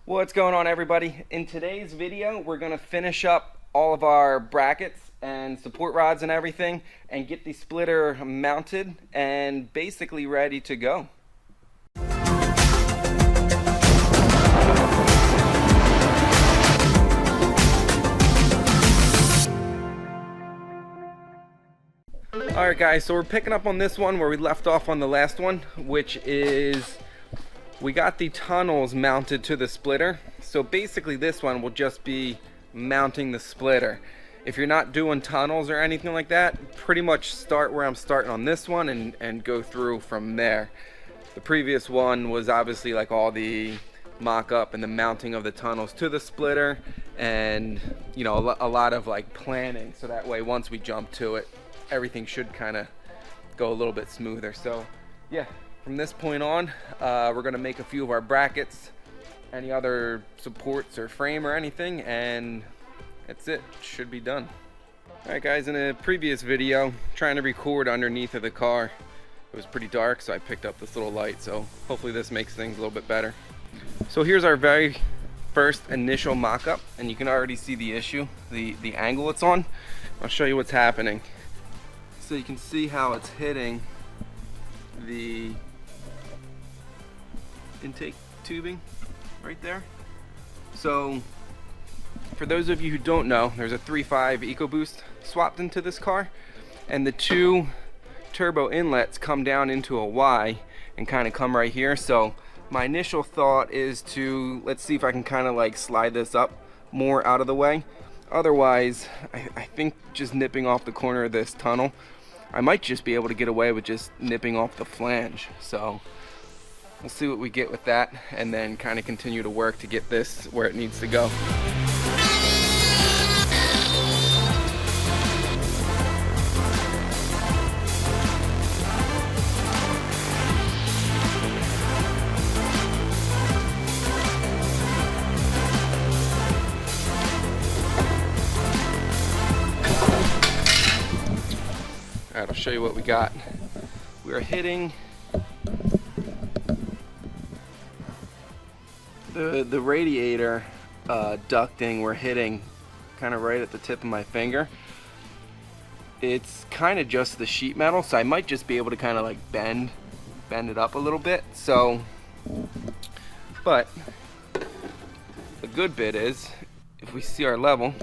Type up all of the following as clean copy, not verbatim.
What's going on, everybody? In today's video we're going to finish up all of our brackets and support rods and everything and get the splitter mounted and basically ready to go. Alright guys, so we're picking up on this one where we left off on the last one, which is we got the tunnels mounted to the splitter. So basically this one will just be mounting the splitter. If you're not doing tunnels or anything like that, pretty much start where I'm starting on this one and go through from there. The previous one was obviously like all the mock-up and the mounting of the tunnels to the splitter and, you know, a lot of like planning, so that way once we jump to it everything should kind of go a little bit smoother. So yeah, from this point on we're going to make a few of our brackets, any other supports or frame or anything, and that's it. Should be done. Alright guys, in a previous video trying to record underneath of the car, it was pretty dark, so I picked up this little light, so hopefully this makes things a little bit better. So here's our very first initial mock-up, and you can already see the issue, the angle it's on. I'll show you what's happening. So you can see how it's hitting the intake tubing right there. So for those of you who don't know, there's a 3.5 EcoBoost swapped into this car, and the two turbo inlets come down into a Y and kind of come right here. So my initial thought is to, let's see if I can kind of like slide this up more out of the way. Otherwise, I think just nipping off the corner of this tunnel, I might just be able to get away with just nipping off the flange. So we'll see what we get with that, and then kind of continue to work to get this where it needs to go. Alright, I'll show you what we got. We're hitting the radiator ducting. We're hitting kind of right at the tip of my finger. It's kind of just the sheet metal, so I might just be able to kind of like bend it up a little bit. So, but the good bit is, if we see our level,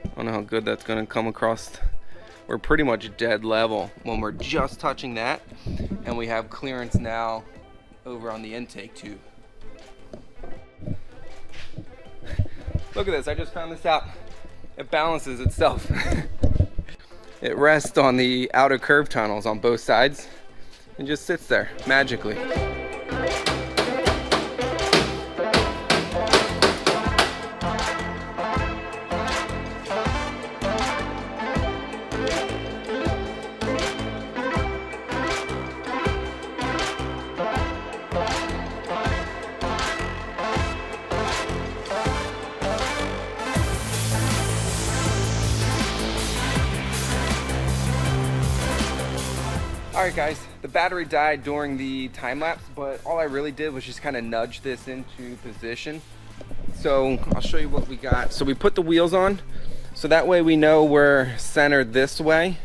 I don't know how good that's going to come across. We're pretty much dead level when we're just touching that, and we have clearance now over on the intake tube. Look at this, I just found this out. It balances itself. It rests on the outer curve tunnels on both sides and just sits there magically. Alright guys, the battery died during the time lapse, but all I really did was just kind of nudge this into position. So I'll show you what we got. So we put the wheels on, so that way we know we're centered this way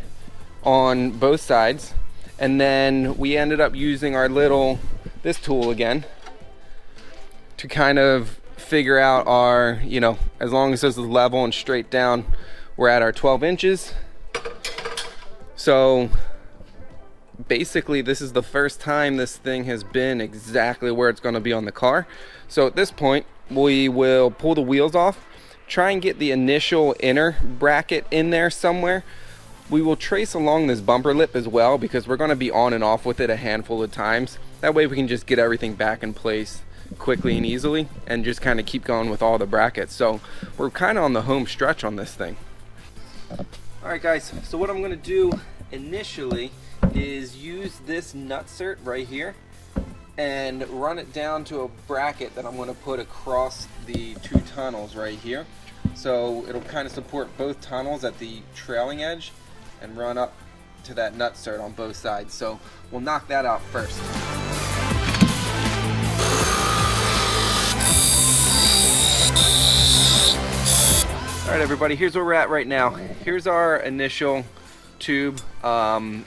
on both sides. And then we ended up using our this tool again to kind of figure out our, you know, as long as this is level and straight down, we're at our 12 inches. So basically this is the first time this thing has been exactly where it's going to be on the car. So at this point we will pull the wheels off, try and get the initial inner bracket in there somewhere. We will trace along this bumper lip as well, because we're going to be on and off with it a handful of times. That way we can just get everything back in place quickly and easily and just kind of keep going with all the brackets. So we're kind of on the home stretch on this thing. Alright guys, so what I'm going to do initially is use this nutsert right here and run it down to a bracket that I'm going to put across the two tunnels right here. So it'll kind of support both tunnels at the trailing edge and run up to that nutsert on both sides. So we'll knock that out first. Alright everybody, here's where we're at right now. Here's our initial tube.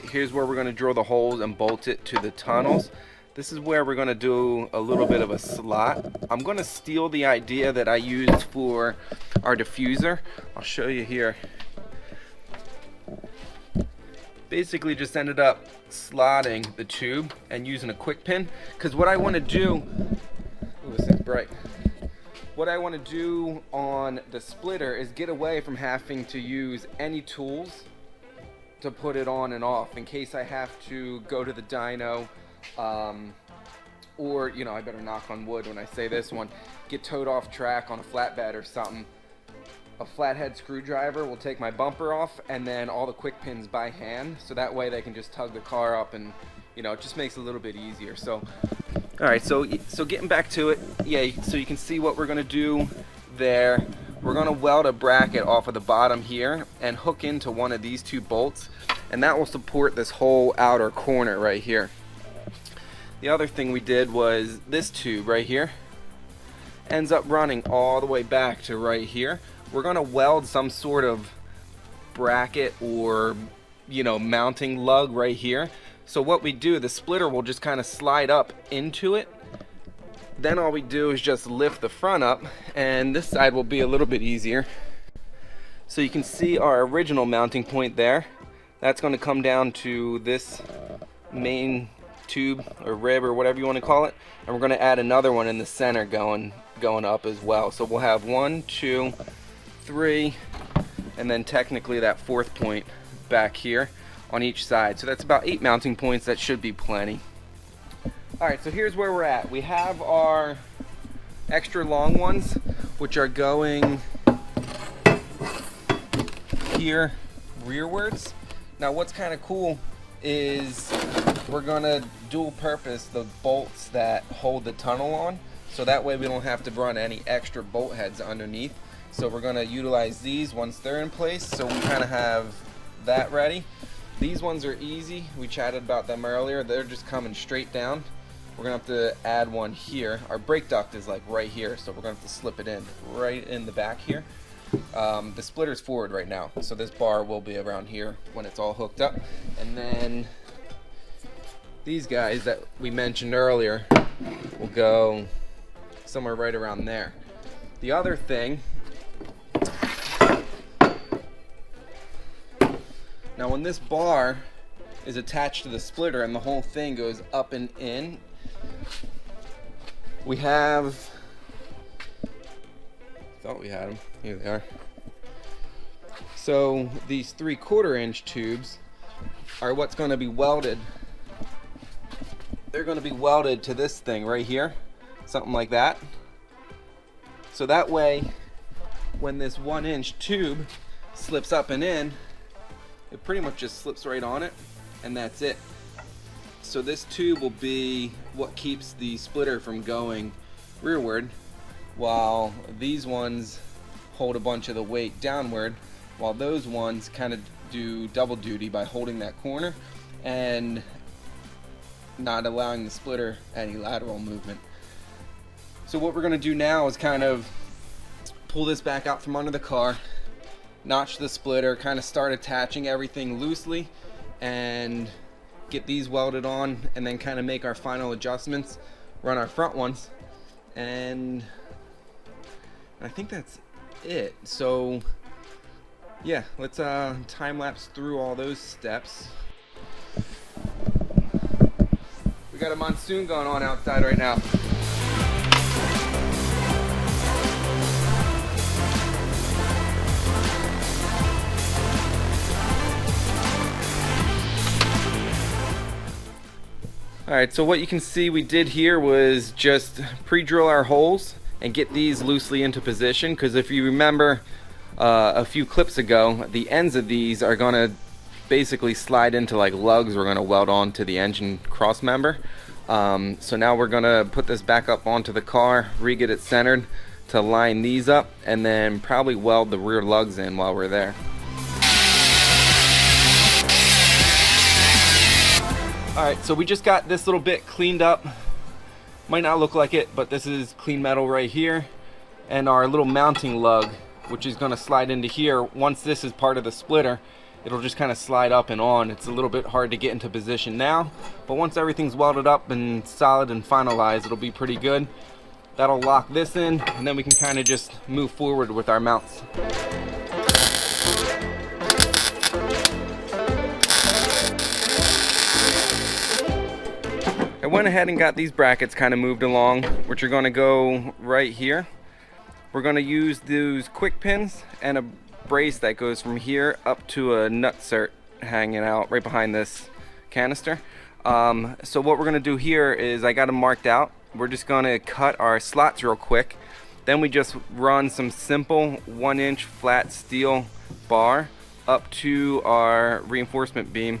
Here's where we're going to drill the holes and bolt it to the tunnels. This is where we're going to do a little bit of a slot. I'm going to steal the idea that I used for our diffuser. I'll show you here. Basically just ended up slotting the tube and using a quick pin, because what I want to do, ooh, this thing's bright. What I want to do on the splitter is get away from having to use any tools to put it on and off in case I have to go to the dyno, or, you know, I better knock on wood when I say this one, get towed off track on a flatbed or something. A flathead screwdriver will take my bumper off, and then all the quick pins by hand, so that way they can just tug the car up, and, you know, it just makes it a little bit easier. So alright, so getting back to it, yeah, so you can see what we're going to do there. We're going to weld a bracket off of the bottom here and hook into one of these two bolts, and that will support this whole outer corner right here. The other thing we did was this tube right here ends up running all the way back to right here. We're going to weld some sort of bracket or, you know, mounting lug right here. So what we do, the splitter will just kind of slide up into it. Then all we do is just lift the front up, and this side will be a little bit easier. So you can see our original mounting point there. That's going to come down to this main tube or rib or whatever you want to call it, and we're going to add another one in the center going up as well. So we'll have 1, 2, 3, and then technically that fourth point back here on each side. So that's about 8 mounting points. That should be plenty. Alright, so here's where we're at. We have our extra long ones, which are going here rearwards. Now what's kind of cool is we're gonna dual purpose the bolts that hold the tunnel on, so that way we don't have to run any extra bolt heads underneath. So we're gonna utilize these once they're in place, so we kind of have that ready. These ones are easy. We chatted about them earlier. They're just coming straight down. We're gonna have to add one here. Our brake duct is like right here, so we're gonna have to slip it in right in the back here. The splitter's forward right now, so this bar will be around here when it's all hooked up. And then these guys that we mentioned earlier will go somewhere right around there. The other thing, now when this bar is attached to the splitter and the whole thing goes up and in, we have, thought we had them, here they are. So these 3/4 inch tubes are what's going to be welded. They're going to be welded to this thing right here, something like that. So that way, when this 1 inch tube slips up and in, it pretty much just slips right on it, and that's it. So this tube will be what keeps the splitter from going rearward, while these ones hold a bunch of the weight downward, while those ones kind of do double duty by holding that corner and not allowing the splitter any lateral movement. So what we're going to do now is kind of pull this back out from under the car, notch the splitter, kind of start attaching everything loosely, and get these welded on, and then kind of make our final adjustments, run our front ones, and I think that's it. So yeah, let's time lapse through all those steps. We got a monsoon going on outside right now. Alright, so what you can see we did here was just pre-drill our holes and get these loosely into position, because if you remember a few clips ago, the ends of these are going to basically slide into like lugs we're going to weld onto the engine cross member. So now we're going to put this back up onto the car, re-get it centered to line these up, and then probably weld the rear lugs in while we're there. Alright, so we just got this little bit cleaned up. Might not look like it, but this is clean metal right here. And our little mounting lug which is going to slide into here. Once this is part of the splitter, it'll just kind of slide up and on. It's a little bit hard to get into position now, but once everything's welded up and solid and finalized, it'll be pretty good. That'll lock this in, and then we can kind of just move forward with our mounts. I went ahead and got these brackets kind of moved along, which are going to go right here. We're going to use those quick pins and a brace that goes from here up to a nut cert hanging out right behind this canister. So what we're going to do here is, I got them marked out. We're just going to cut our slots real quick. Then we just run some simple 1-inch flat steel bar up to our reinforcement beam,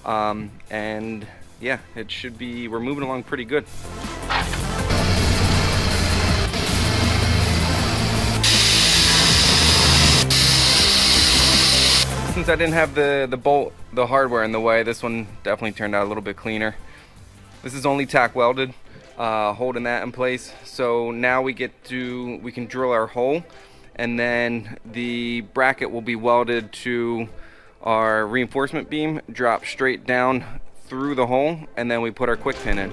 and yeah, it should be, we're moving along pretty good. Since I didn't have the hardware in the way, this one definitely turned out a little bit cleaner. This is only tack welded, holding that in place. So now we can drill our hole, and then the bracket will be welded to our reinforcement beam, drop straight down through the hole, and then we put our quick pin in.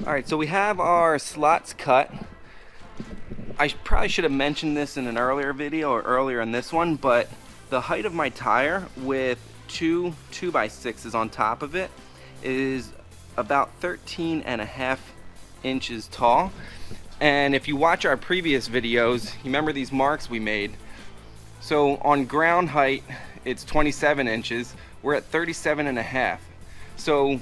Alright, so we have our slots cut. I probably should have mentioned this in an earlier video or earlier in this one, but the height of my tire with two 2x6s on top of it is about 13.5 inches tall. And if you watch our previous videos, you remember these marks we made. So on ground height, it's 27 inches. We're at 37.5. So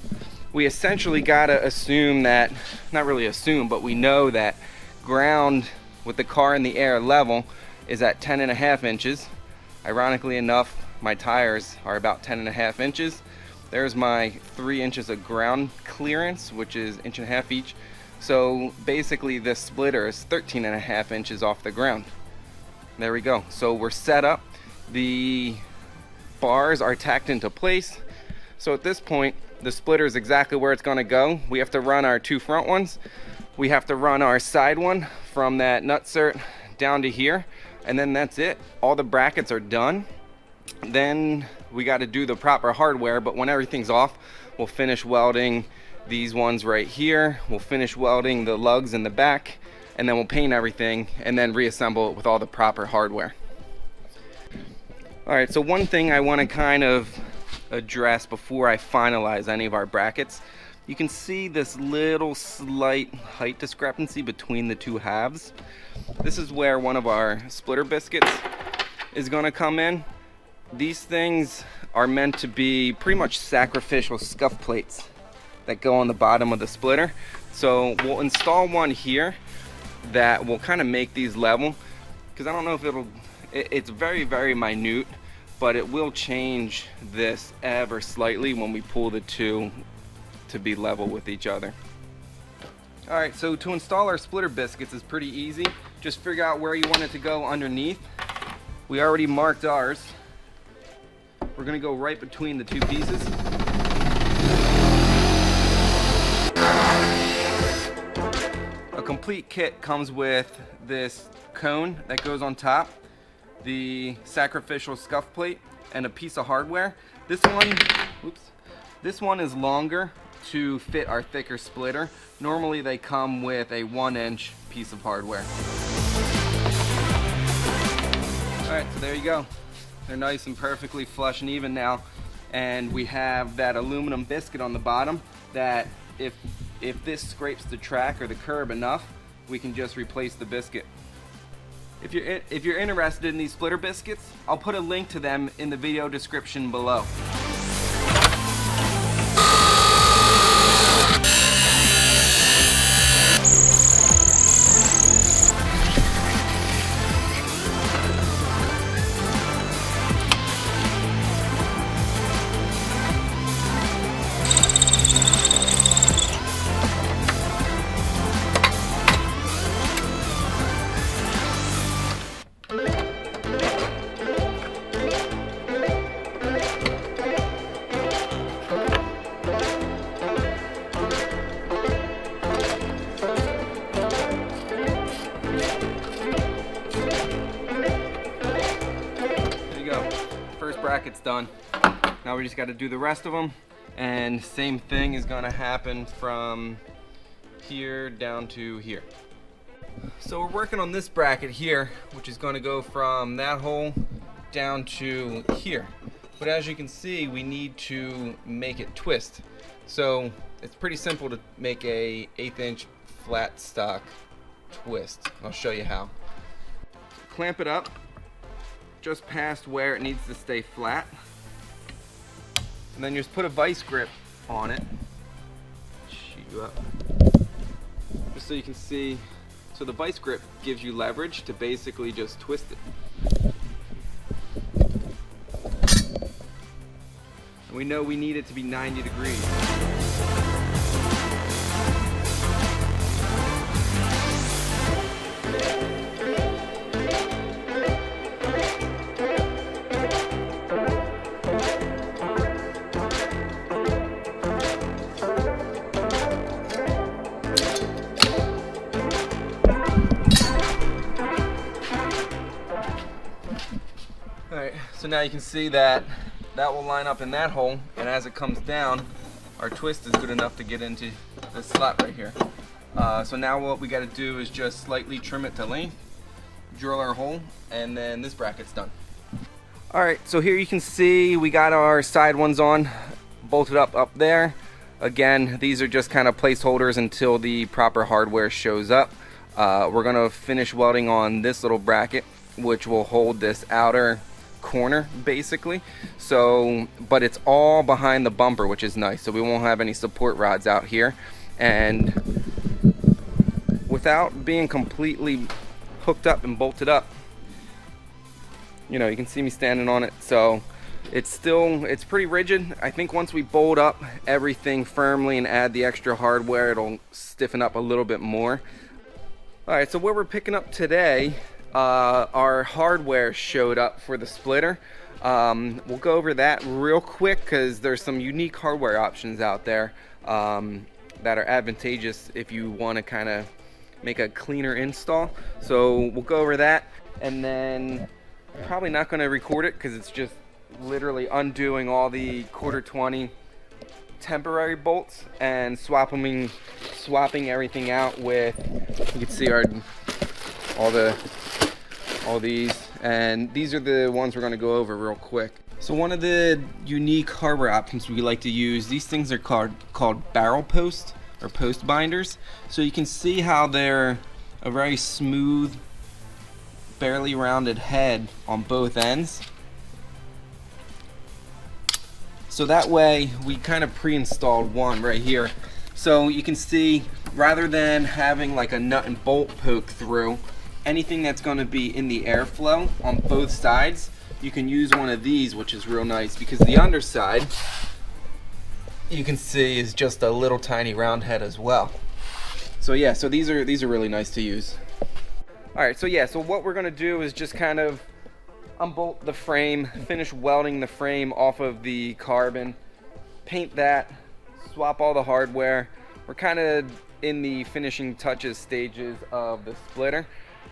we essentially gotta assume that, not really assume, but we know that ground with the car in the air level is at 10.5 inches. Ironically enough, my tires are about 10.5 inches. There's my 3 inches of ground clearance, which is 1.5 inches each. So basically this splitter is 13.5 inches off the ground. There we go. So we're set up. The bars are tacked into place. So at this point, the splitter is exactly where it's gonna go. We have to run our two front ones. We have to run our side one from that nut cert down to here, and then that's it. All the brackets are done. Then we got to do the proper hardware, but when everything's off, we'll finish welding these ones right here. We'll finish welding the lugs in the back, and then we'll paint everything and then reassemble it with all the proper hardware. All right, so one thing I want to kind of address before I finalize any of our brackets, you can see this little slight height discrepancy between the two halves. This is where one of our splitter biscuits is going to come in. These things are meant to be pretty much sacrificial scuff plates that go on the bottom of the splitter. So we'll install one here that will kind of make these level, because I don't know if it's very, very minute, but it will change this ever slightly when we pull the two to be level with each other. Alright, so to install our splitter biscuits is pretty easy. Just figure out where you want it to go underneath. We already marked ours. We're going to go right between the two pieces. A complete kit comes with this cone that goes on top, the sacrificial scuff plate, and a piece of hardware. This one is longer to fit our thicker splitter. Normally they come with a 1-inch piece of hardware. Alright, so there you go. They're nice and perfectly flush and even now. And we have that aluminum biscuit on the bottom that if this scrapes the track or the curb enough, we can just replace the biscuit. If you're interested in these splitter biscuits, I'll put a link to them in the video description below. bracket's done. Now we just got to do the rest of them, and same thing is going to happen from here down to here. So we're working on this bracket here, which is going to go from that hole down to here. But as you can see, we need to make it twist. So it's pretty simple to make a 1/8 inch flat stock twist. I'll show you how. Clamp it up just past where it needs to stay flat, and then you just put a vice grip on it. Shoot you up, just so you can see. So the vice grip gives you leverage to basically just twist it. And we know we need it to be 90 degrees. Alright, so now you can see that that will line up in that hole, and as it comes down, our twist is good enough to get into this slot right here. So now what we got to do is just slightly trim it to length, drill our hole, and then this bracket's done. Alright, so here you can see we got our side ones on, bolted up there. Again, these are just kind of placeholders until the proper hardware shows up. We're going to finish welding on this little bracket, which will hold this outer corner basically. So, but it's all behind the bumper, which is nice, so we won't have any support rods out here. And without being completely hooked up and bolted up, you know, you can see me standing on it, so it's pretty rigid. I think once we bolt up everything firmly and add the extra hardware, it'll stiffen up a little bit more. Alright, so what we're picking up today, our hardware showed up for the splitter. We'll go over that real quick because there's some unique hardware options out there that are advantageous if you want to kind of make a cleaner install. So we'll go over that, and then probably not going to record it because it's just literally undoing all the 1/4-20 temporary bolts and swapping everything out with, you can see all these, and these are the ones we're going to go over real quick. So one of the unique hardware options we like to use, these things are called barrel post or post binders. So you can see how they're a very smooth, barely rounded head on both ends. So that way we kind of pre-installed one right here. So you can see, rather than having like a nut and bolt poke through, anything that's going to be in the airflow on both sides, you can use one of these, which is real nice because the underside, you can see, is just a little tiny round head as well. So yeah, so these are really nice to use. Alright, so yeah, so what we're going to do is just kind of unbolt the frame, finish welding the frame off of the carbon, paint that, swap all the hardware. We're kind of in the finishing touches stages of the splitter,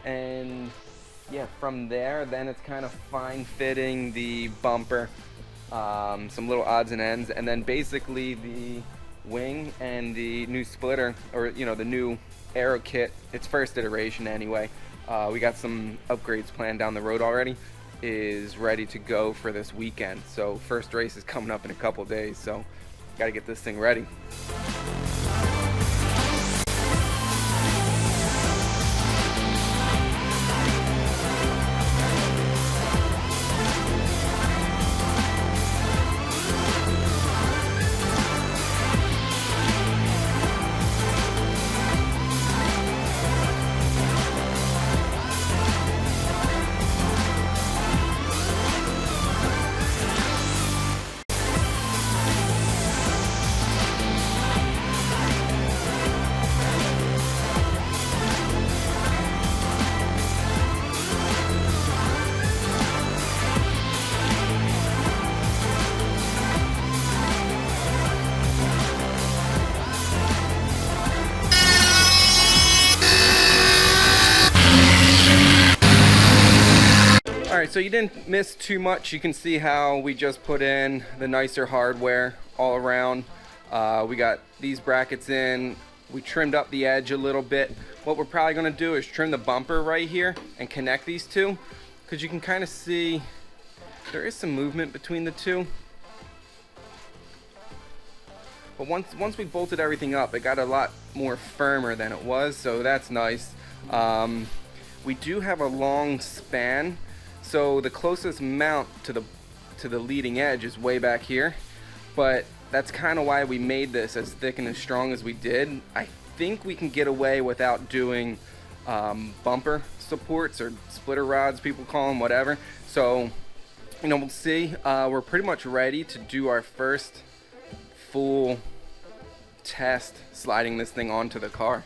and yeah, from there then it's kind of fine fitting the bumper, some little odds and ends, and then basically the wing and the new splitter, or you know, the new Aero kit, its first iteration anyway. We got some upgrades planned down the road already, is ready to go for this weekend. So first race is coming up in a couple days, so gotta get this thing ready. Alright, so you didn't miss too much. You can see how we just put in the nicer hardware all around. We got these brackets in. We trimmed up the edge a little bit. What we're probably going to do is trim the bumper right here and connect these two, because you can kind of see there is some movement between the two. But once we bolted everything up, it got a lot more firmer than it was, so that's nice. We do have a long span, so the closest mount to the leading edge is way back here, but that's kind of why we made this as thick and as strong as we did. I think we can get away without doing bumper supports, or splitter rods, people call them, whatever. So, you know, we'll see. We're pretty much ready to do our first full test sliding this thing onto the car.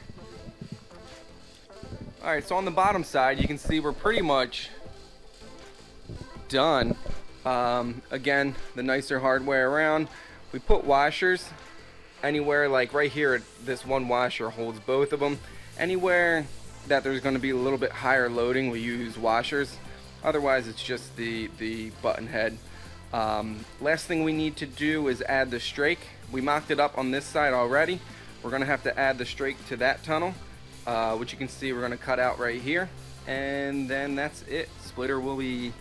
Alright, so on the bottom side you can see we're pretty much done. Again, the nicer hardware around. We put washers anywhere, like right here, this one washer holds both of them. Anywhere that there's going to be a little bit higher loading, we use washers. Otherwise it's just the button head. Last thing we need to do is add the strake. We mocked it up on this side already. We're going to have to add the strake to that tunnel, which you can see we're going to cut out right here, and then that's it. Splitter will be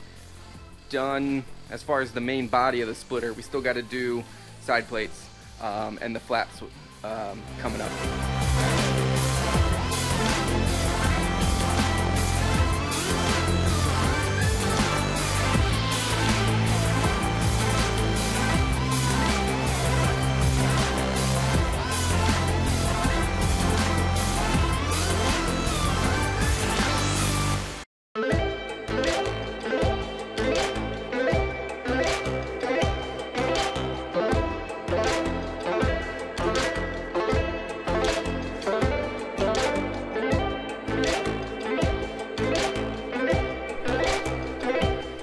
done. As far as the main body of the splitter, we still got to do side plates and the flaps coming up.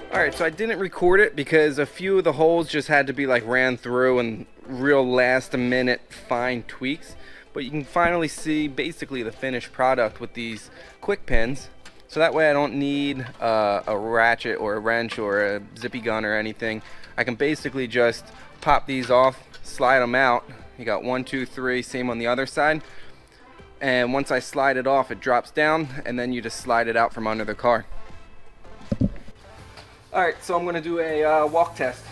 Alright, so I didn't record it because a few of the holes just had to be like ran through and real last minute fine tweaks. But you can finally see basically the finished product with these quick pins. So that way I don't need a ratchet or a wrench or a zippy gun or anything. I can basically just pop these off, slide them out. You got 1, 2, 3, same on the other side. And once I slide it off, it drops down, and then you just slide it out from under the car. Alright, so I'm going to do a walk test.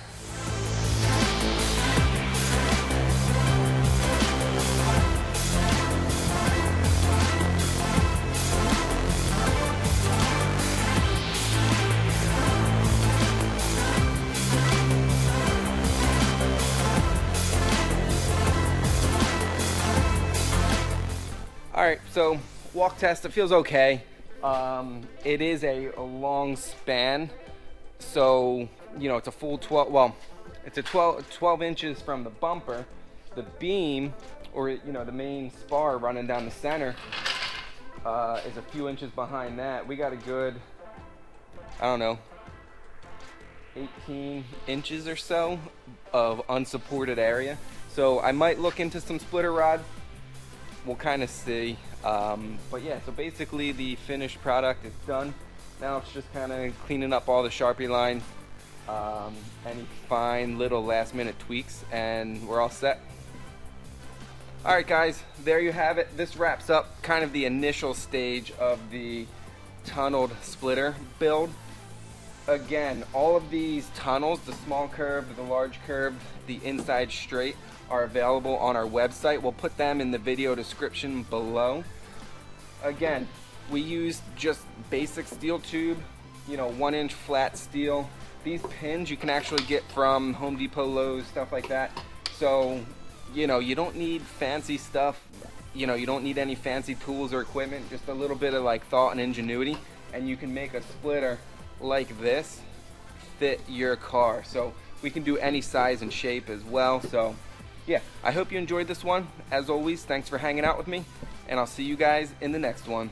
Alright, so walk test, it feels okay. It is a long span. So, you know, it's a full 12, well, it's a 12 inches from the bumper. The beam, or, you know, the main spar running down the center is a few inches behind that. We got a good, I don't know, 18 inches or so of unsupported area. So I might look into some splitter rod. We'll kind of see. But yeah, so basically the finished product is done. Now it's just kind of cleaning up all the Sharpie lines, any fine little last minute tweaks, and we're all set. Alright guys, there you have it. This wraps up kind of the initial stage of the tunneled splitter build. Again, all of these tunnels, the small curved, the large curved, the inside straight, are available on our website. We'll put them in the video description below. Again, we used just basic steel tube, you know, 1-inch flat steel. These pins you can actually get from Home Depot, Lowe's, stuff like that. So, you know, you don't need fancy stuff. You know, you don't need any fancy tools or equipment, just a little bit of like thought and ingenuity, and you can make a splitter like this fit your car. So we can do any size and shape as well. So yeah, I hope you enjoyed this one. As always, thanks for hanging out with me, and I'll see you guys in the next one.